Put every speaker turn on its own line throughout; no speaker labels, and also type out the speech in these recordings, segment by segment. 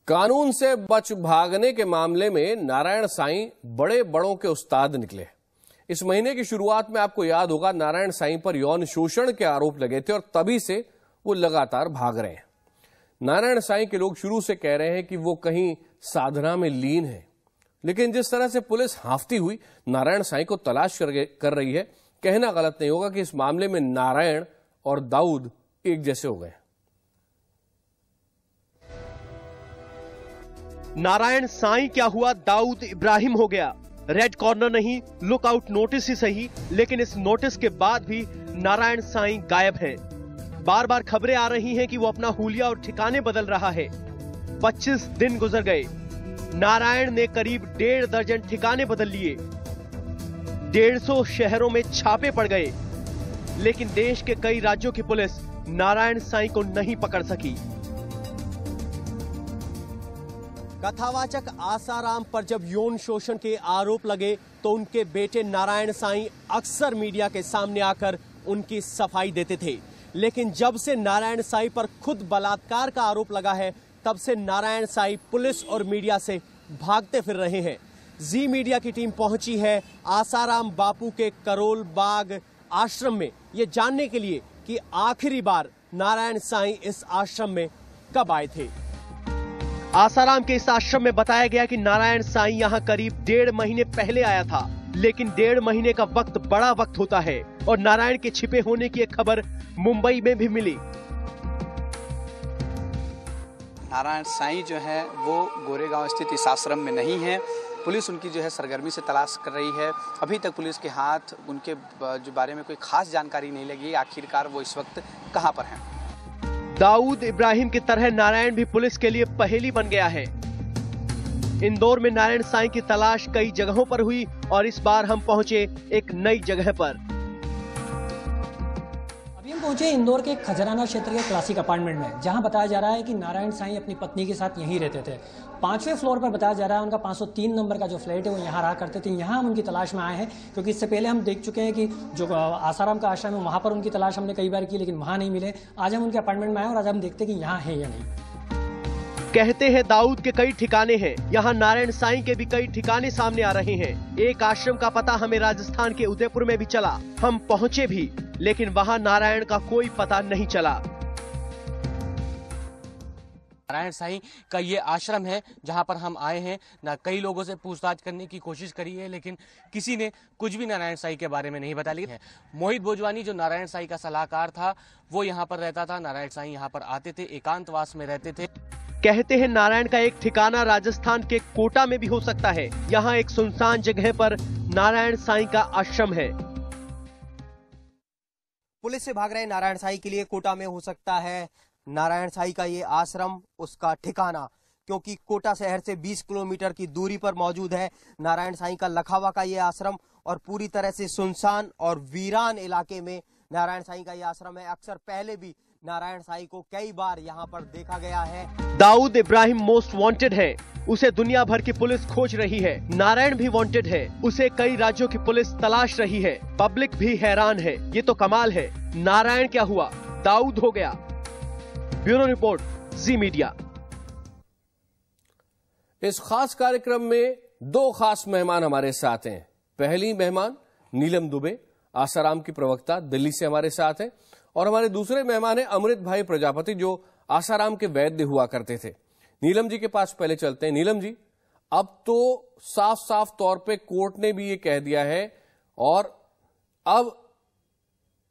कानून से बच भागने के मामले में नारायण साईं बड़े बड़ों के उस्ताद निकले। इस महीने की शुरुआत में आपको याद होगा नारायण साईं पर यौन शोषण के आरोप लगे थे और तभी से वो लगातार भाग रहे हैं। नारायण साईं के लोग शुरू से कह रहे हैं कि वो कहीं साधना में लीन है, लेकिन जिस तरह से पुलिस हाफती हुई नारायण साईं को तलाश कर रही है, कहना गलत नहीं होगा कि इस मामले में नारायण और दाऊद एक जैसे हो गए।
नारायण साईं क्या हुआ, दाऊद इब्राहिम हो गया। रेड कॉर्नर नहीं, लुकआउट नोटिस ही सही, लेकिन इस नोटिस के बाद भी नारायण साईं गायब हैं। बार बार खबरें आ रही हैं कि वो अपना हुलिया और ठिकाने बदल रहा है। 25 दिन गुजर गए, नारायण ने करीब 1.5 दर्जन ठिकाने बदल लिए, 150 शहरों में छापे पड़ गए, लेकिन देश के कई राज्यों की पुलिस नारायण साईं को नहीं पकड़ सकी। कथावाचक आसाराम पर जब यौन शोषण के आरोप लगे तो उनके बेटे नारायण साईं अक्सर मीडिया के सामने आकर उनकी सफाई देते थे, लेकिन जब से नारायण साईं पर खुद बलात्कार का आरोप लगा है तब से नारायण साईं पुलिस और मीडिया से भागते फिर रहे हैं। जी मीडिया की टीम पहुंची है आसाराम बापू के करोल बाग आश्रम में ये जानने के लिए कि आखिरी बार नारायण साईं इस आश्रम में कब आए थे। आसाराम के इस आश्रम में बताया गया कि नारायण साईं यहाँ करीब 1.5 महीने पहले आया था, लेकिन 1.5 महीने का वक्त बड़ा वक्त होता है और नारायण के छिपे होने की एक खबर मुंबई में भी मिली।
नारायण साईं जो है वो गोरेगांव स्थित इस आश्रम में नहीं है। पुलिस उनकी जो है सरगर्मी से तलाश कर रही है। अभी तक पुलिस के हाथ उनके जो बारे में कोई खास जानकारी नहीं लगी आखिरकार वो इस वक्त कहां पर हैं।
दाऊद इब्राहिम की तरह नारायण भी पुलिस के लिए पहेली बन गया है। इंदौर में नारायण साईं की तलाश कई जगहों पर हुई और इस बार हम पहुंचे एक नई जगह पर।
अभी हम पहुंचे इंदौर के खजराना क्षेत्र के क्लासिक अपार्टमेंट में, जहां बताया जा रहा है कि नारायण साईं अपनी पत्नी के साथ यहीं रहते थे। 5वें फ्लोर पर बताया जा रहा है उनका 503 नंबर का जो फ्लैट है वो यहाँ रहा करते थे। यहाँ हम उनकी तलाश में आए हैं क्योंकि इससे पहले हम देख चुके हैं कि जो आसाराम का आश्रम है वहाँ पर उनकी तलाश हमने कई बार की, लेकिन वहाँ नहीं मिले। आज हम उनके अपार्टमेंट में आए और आज हम देखते हैं कि यहाँ है या नहीं।
कहते हैं दाऊद के कई ठिकाने हैं, यहाँ नारायण साईं के भी कई ठिकाने सामने आ रहे हैं। एक आश्रम का पता हमें राजस्थान के उदयपुर में भी चला, हम पहुँचे भी, लेकिन वहाँ नारायण का कोई पता नहीं चला।
नारायण साईं का ये आश्रम है जहां पर हम आए हैं। ना कई लोगों से पूछताछ करने की कोशिश करी है, लेकिन किसी ने कुछ भी नारायण साईं के बारे में नहीं बता लिया है। मोहित भोजवानी जो नारायण साईं का सलाहकार था वो यहाँ पर रहता था। नारायण साईं यहाँ पर आते थे, एकांतवास में रहते थे।
कहते हैं नारायण का एक ठिकाना राजस्थान के कोटा में भी हो सकता है। यहाँ एक सुनसान जगह पर नारायण साईं का आश्रम है।
पुलिस से भाग रहे नारायण साईं के लिए कोटा में हो सकता है नारायण साईं का ये आश्रम, उसका ठिकाना, क्योंकि कोटा शहर से 20 किलोमीटर की दूरी पर मौजूद है नारायण साईं का लखावा का ये आश्रम और पूरी तरह से सुनसान और वीरान इलाके में नारायण साईं का ये आश्रम है। अक्सर पहले भी नारायण साईं को कई बार यहाँ पर देखा गया है।
दाऊद इब्राहिम मोस्ट वांटेड है, उसे दुनिया भर की पुलिस खोज रही है। नारायण भी वांटेड है, उसे कई राज्यों की पुलिस तलाश रही है। पब्लिक भी हैरान है। ये तो कमाल है, नारायण क्या हुआ, दाऊद हो गया। ब्यूरो रिपोर्ट, जी मीडिया।
इस खास कार्यक्रम में 2 खास मेहमान हमारे साथ हैं। पहली मेहमान नीलम दुबे, आसाराम की प्रवक्ता, दिल्ली से हमारे साथ हैं, और हमारे दूसरे मेहमान हैं अमृत भाई प्रजापति जो आसाराम के वैद्य हुआ करते थे। नीलम जी के पास पहले चलते हैं। नीलम जी, अब तो साफ साफ तौर पे कोर्ट ने भी ये कह दिया है और अब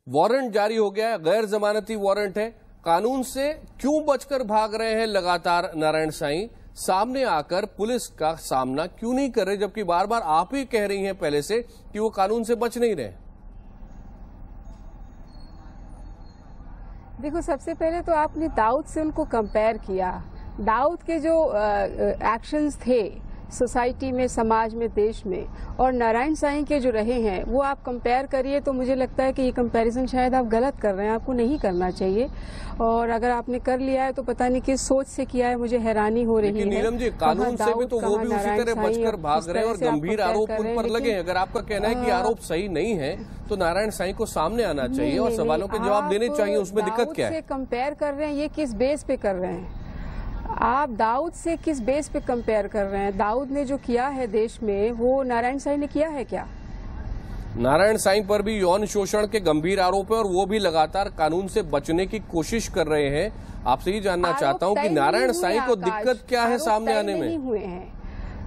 वारंट जारी हो गया है, गैर जमानती वारंट है। कानून से क्यों बचकर भाग रहे हैं लगातार नारायण साईं? सामने आकर पुलिस का सामना क्यों नहीं कर रहे, जबकि बार बार आप ही कह रही हैं पहले से कि वो कानून से बच नहीं रहे?
देखो, सबसे पहले तो आपने दाऊद से उनको कंपेयर किया। दाऊद के जो एक्शंस थे सोसाइटी में, समाज में, देश में, और नारायण साईं के जो रहे हैं वो आप कंपेयर करिए तो मुझे लगता है कि ये कंपैरिजन शायद आप गलत कर रहे हैं। आपको नहीं करना चाहिए, और अगर आपने कर लिया है तो पता नहीं किस सोच से किया है, मुझे हैरानी हो रही है।
नीलम जी, कानून से भी तो वो भी उसी तरह बचकर भाग रहे हैं और गंभीर आरोप उन पर लगे हैं। अगर आपका कहना है कि आरोप सही नहीं है तो नारायण साईं को सामने आना चाहिए और सवालों के जवाब देने चाहिए। उसमें दिक्कत क्या है?
कंपेयर कर रहे हैं, ये किस बेस पे कर रहे हैं? आप दाऊद से किस बेस पे कंपेयर कर रहे हैं? दाऊद ने जो किया है देश में वो नारायण साईं ने किया है क्या?
नारायण साईं पर भी यौन शोषण के गंभीर आरोप है और वो भी लगातार कानून से बचने की कोशिश कर रहे हैं। आपसे ये जानना चाहता हूं कि नारायण साईं को दिक्कत क्या है सामने आने में?
हुए हैं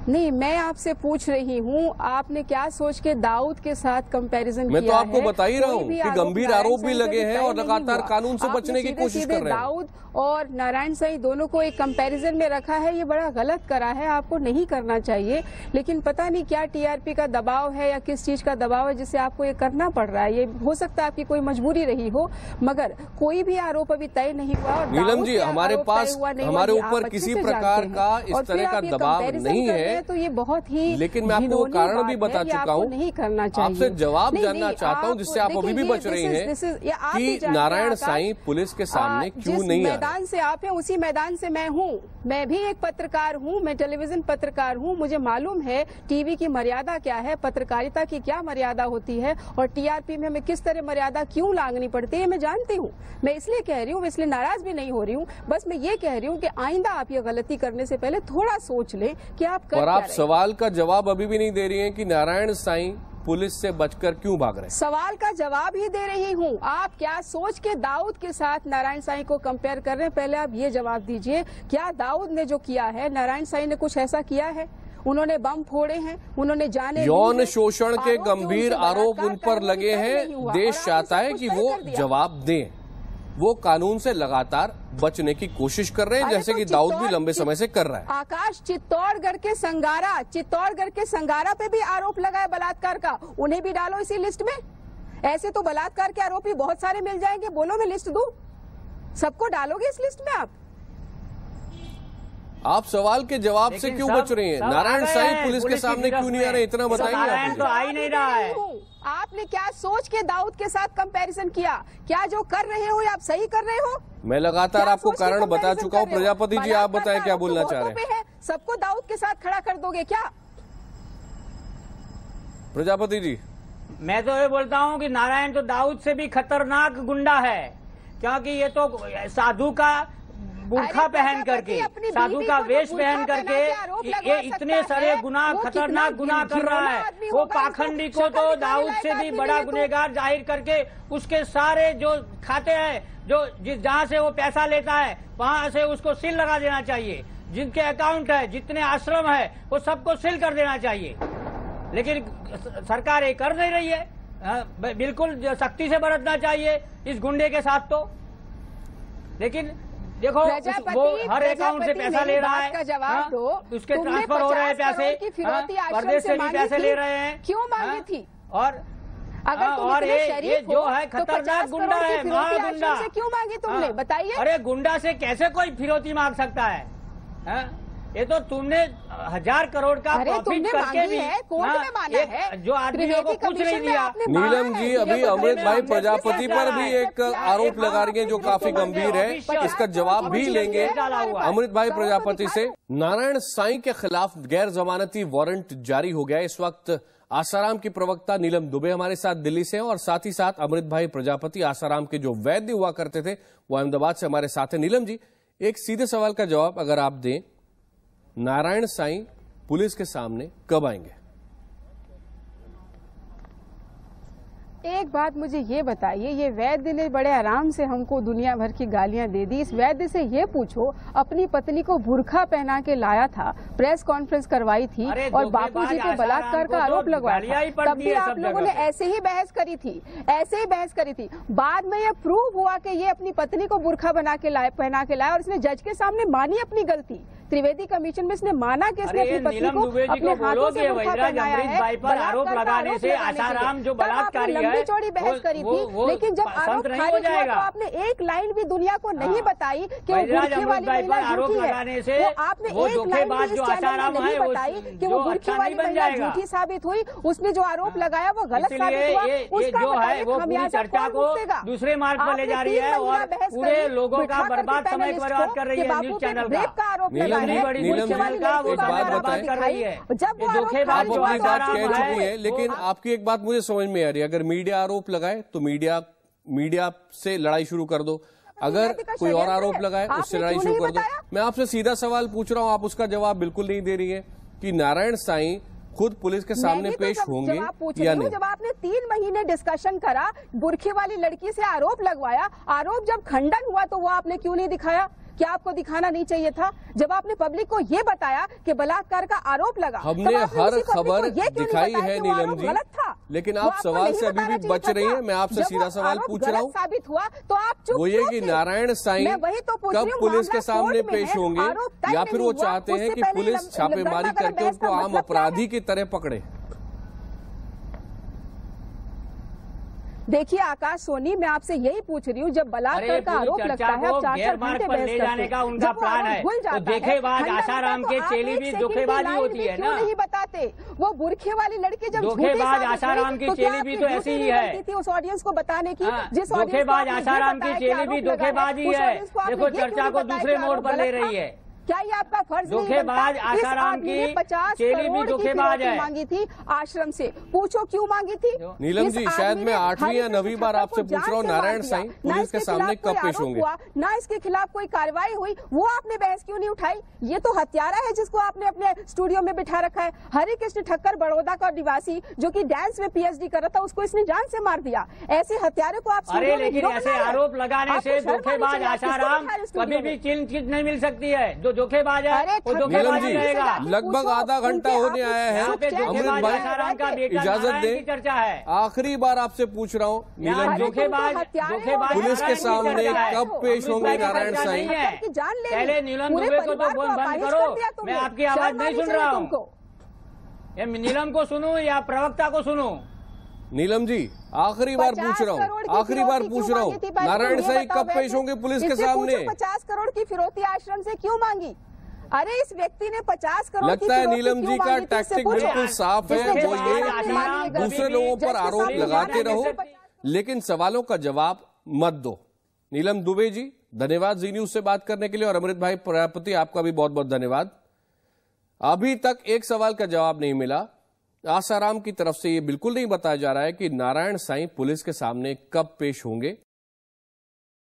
नहीं, मैं आपसे पूछ रही हूँ, आपने क्या सोच के दाऊद के साथ कंपैरिजन किया है?
मैं तो आपको बता ही रहा हूँ कि गंभीर आरोप भी लगे हैं और लगातार कानून से बचने की कोशिश कर रहे हैं।
दाऊद और नारायण साईं दोनों को एक कंपैरिजन में रखा है, ये बड़ा गलत करा है, आपको नहीं करना चाहिए। लेकिन पता नहीं क्या टीआरपी का दबाव है या किस चीज का दबाव है जिससे आपको ये करना पड़ रहा है। ये हो सकता है आपकी कोई मजबूरी रही हो, मगर कोई भी आरोप अभी तय नहीं हुआ। और
नीलम जी, हमारे पास हमारे ऊपर किसी प्रकार का इस तरह का दबाव नहीं है,
तो ये बहुत ही,
लेकिन मैं आपको कारण भी बता चुका हूँ।
नहीं करना चाहिए।
आपसे जवाब जानना चाहता हूँ जिससे आप अभी भी बच रही हैं कि नारायण साईं पुलिस के सामने क्यों नहीं आ रहे?
मैदान से आप हैं उसी मैदान से मैं हूँ, मैं भी एक पत्रकार हूँ, मैं टेलीविजन पत्रकार हूँ, मुझे मालूम है टीवी की मर्यादा क्या है, पत्रकारिता की क्या मर्यादा होती है और टीआरपी में हमें किस तरह मर्यादा क्यों लांघनी पड़ती है, मैं जानती हूँ। मैं इसलिए कह रही हूँ, इसलिए नाराज भी नहीं हो रही हूँ, बस मैं ये कह रही हूँ कि आइंदा आप ये गलती करने से पहले थोड़ा सोच लें कि आप कर
और
क्या
आप
रहे हैं।
सवाल का जवाब अभी भी नहीं दे रही हैं कि नारायण साईं पुलिस से बचकर क्यों भाग रहे हैं?
सवाल का जवाब ही दे रही हूँ। आप क्या सोच के दाऊद के साथ नारायण साईं को कंपेयर कर रहे हैं? पहले आप ये जवाब दीजिए, क्या दाऊद ने जो किया है नारायण साईं ने कुछ ऐसा किया है? उन्होंने बम फोड़े हैं, उन्होंने जाने
यौन शोषण के गंभीर आरोप उन पर लगे हैं। देश चाहता है कि वो जवाब दें। वो कानून से लगातार बचने की कोशिश कर रहे हैं, जैसे कि दाऊद भी लंबे समय से कर रहा है।
आकाश, चित्तौड़गढ़ के संगारा पे भी आरोप लगा है बलात्कार का, उन्हें भी डालो इसी लिस्ट में। ऐसे तो बलात्कार के आरोपी बहुत सारे मिल जाएंगे, बोलो मैं लिस्ट दूं? सबको डालोगे इस लिस्ट में
आप सवाल के जवाब से क्यों बच रही हैं? नारायण साईं पुलिस के सामने क्यों नहीं आ रहे, इतना बताइए आप।
तो आ ही नहीं रहा है।
आपने क्या सोच के दाऊद के साथ कंपैरिजन किया? क्या जो कर रहे हो आप सही कर रहे हो?
मैं लगातार आपको कारण बता चुका हूँ। प्रजापति जी, आप बताएं क्या बोलना चाह रहे हैं?
सबको दाऊद के साथ खड़ा कर दोगे क्या?
प्रजापति जी,
मैं तो ये बोलता हूँ कि नारायण तो दाऊद से भी खतरनाक गुंडा है, क्योंकि ये तो साधु का बुर्खा पहन करके, साधु का वेश पहन करके ये इतने सारे गुनाह, खतरनाक गुनाह कर रहा है। वो पाखंडी को तो दाऊद से भी बड़ा गुनहगार जाहिर करके उसके सारे जो खाते हैं, जो जहाँ से वो पैसा लेता है वहां से उसको सील लगा देना चाहिए। जिनके अकाउंट है, जितने आश्रम है, वो सबको सील कर देना चाहिए। लेकिन सरकार ये कर नहीं रही है। बिल्कुल सख्ती से बरतना चाहिए इस गुंडे के साथ तो। लेकिन देखो वो हर अकाउंट से पैसा ले रहा है,
जवाब दो,
उसके ट्रांसफर हो रहे हैं पैसे, परदेश से भी पैसे ले रहे हैं।
क्यों मांगी थी?
और ये जो है खतरनाक गुंडा है, महागुंडा।
क्यों मांगी तुमने, बताइए?
अरे गुंडा से कैसे कोई फिरौती मांग सकता है? ये तो तुमने 1000 करोड़ का प्रॉफिट करके भी जो आदमियों को कुछ नहीं दिया।
नीलम जी, अभी अमृत भाई प्रजापति पर भी एक आरोप लगा रही है जो काफी गंभीर है, इसका जवाब भी लेंगे अमृत भाई प्रजापति से। नारायण साईं के खिलाफ गैर जमानती वारंट जारी हो गया। इस वक्त आसाराम की प्रवक्ता नीलम दुबे हमारे साथ दिल्ली से, और साथ ही साथ अमृत भाई प्रजापति आसाराम के जो वैद्य हुआ करते थे वो अहमदाबाद से हमारे साथ है। नीलम जी, एक सीधे सवाल का जवाब अगर आप दें, नारायण साईं पुलिस के सामने कब आएंगे?
एक बात मुझे ये बताइए, ये वैद्य ने बड़े आराम से हमको दुनिया भर की गालियां दे दी। इस वैद्य से ये पूछो, अपनी पत्नी को बुर्खा पहना के लाया था, प्रेस कॉन्फ्रेंस करवाई थी और बापूजी पे बलात्कार का आरोप लगवाया था, तब भी आप लोगों ने ऐसे ही बहस करी थी। बाद में ये प्रूव हुआ कि ये अपनी पत्नी को बुर्खा पहना के लाया और इसने जज के सामने मानी अपनी गलती। त्रिवेदी कमीशन में इसने माना कि इसने अपनी पत्नी को अपने हाथों से बुर्खा पहनाया है।
आरोप लगाने से आसाराम जो बलात्कारी है,
लंबी चौड़ी बहस करी थी, लेकिन जब आरोप खारिज हुआ तो आपने एक लाइन भी दुनिया को नहीं बताई कि वो बुर्खे वाली महिला झूठी है। वो आपने एक लाइन भी इस चैनल में नहीं बताई कि वो बुर्खे वाली महिला झूठी साबित हुई, उसने जो आरोप लगाया वो गलत साबित हुआ। उसका बताइए खमियाजा कौन भुगतेगा?
दूसरे मार्ग पर ले जा रही है और पूरे लोगों का बर्बाद समय बर्बाद कर रही है। न्यूज चैनल का
आरोप लगा है,
लेकिन आपकी एक बात मुझे समझ में आ रही है, अगर मीडिया आरोप लगाए तो मीडिया से लड़ाई शुरू कर दो, अगर कोई और आरोप लगाए उससे लड़ाई शुरू कर दो। मैं आपसे सीधा सवाल पूछ रहा हूं, आप उसका जवाब बिल्कुल नहीं दे रही है कि नारायण साईं खुद पुलिस के सामने पेश होंगे या नहीं।
जब आपने 3 महीने डिस्कशन करा, बुरखे वाली लड़की से आरोप लगवाया, आरोप जब खंडन हुआ तो वो आपने क्यों नहीं दिखाया? क्या आपको दिखाना नहीं चाहिए था? जब आपने पब्लिक को ये बताया कि बलात्कार का आरोप लगा,
हमने हर खबर दिखाई है नीलम जी, लेकिन आप सवाल से अभी भी बच रही हैं। मैं आपसे सीधा सवाल पूछ रहा हूँ,
साबित हुआ तो आप चुप
वो ये कि नारायण साईं कब पुलिस के सामने पेश होंगे, या फिर वो चाहते हैं कि पुलिस छापेमारी करके उनको आम अपराधी की तरह पकड़े?
देखिए आकाश सोनी, मैं आपसे यही पूछ रही हूँ, जब बलात्कार का आरोप लगता है, आप 4 घंटे बहस
ले जाने का उनका प्लान है, तो धोखेबाज आसाराम के चेली भी धोखेबाजी होती है ना।
नहीं बताते, वो बुरखे वाली लड़की जब
धोखेबाज आसाराम की चेली भी तो ऐसी ही है,
उस ऑडियंस को बताने की, जिस
धोखेबाज आसाराम की चेली भी धोखेबाजी है। देखो चर्चा को दूसरे मोड़ पर ले रही है।
क्या ये आपका फर्ज नहीं बनता?
धोखेबाज आसाराम की
50
चेली भी धोखेबाज है।
मांगी थी आश्रम से, पूछो क्यों मांगी थी?
नीलम जी, शायद मैं 8वीं या 9वीं बार आपसे पूछ रहा हूँ, नारायण साईं पुलिस के सामने कब पेश होंगे?
ना इसके खिलाफ कोई कार्रवाई हुई, वो आपने बहस क्यों नहीं उठाई? ये तो हत्यारा है जिसको आपने अपने स्टूडियो में बिठा रखा है। हरि कृष्ण ठक्कर बड़ौदा का निवासी जो कि डांस में PhD कर रहा था, उसको इसने जान से मार दिया। ऐसे हत्यारे को आप
अरे लेकिन ऐसे आरोप लगाने से धोखेबाज आसाराम कभी भी चिन्ह नहीं मिल सकती है। जो धोखेबाज है
नीलम जी, लगभग आधा घंटा होने आया है, अमृत भाई इजाजत दे,
चर्चा है।
आखिरी बार आपसे पूछ रहा हूँ नीलम जी, पुलिस के सामने कब पेश होंगे नारायण साईं?
पहले नीलम दुबे को तो बंद करो, मैं आपकी आवाज नहीं सुन रहा हूँ। नीलम को सुनूं या प्रवक्ता को सुनूं?
नीलम जी, आखिरी बार पूछ रहा हूँ, आखिरी बार पूछ रहा हूँ, नारायण साईं कब पेश होंगे पुलिस के सामने?
50 करोड़ की फिरौती आश्रम से क्यों मांगी? अरे इस व्यक्ति ने 50 करोड़
लगता है नीलम जी का टैक्टिक बिल्कुल साफ है, वो ये कि दूसरे लोगों पर आरोप लगाते रहो लेकिन सवालों का जवाब मत दो। नीलम दुबे जी, धन्यवाद जी न्यूज से बात करने के लिए, और अमृत भाई प्रजापति आपका भी बहुत बहुत धन्यवाद। अभी तक एक सवाल का जवाब नहीं मिला। आसाराम की तरफ से ये बिल्कुल नहीं बताया जा रहा है कि नारायण साईं पुलिस के सामने कब पेश होंगे।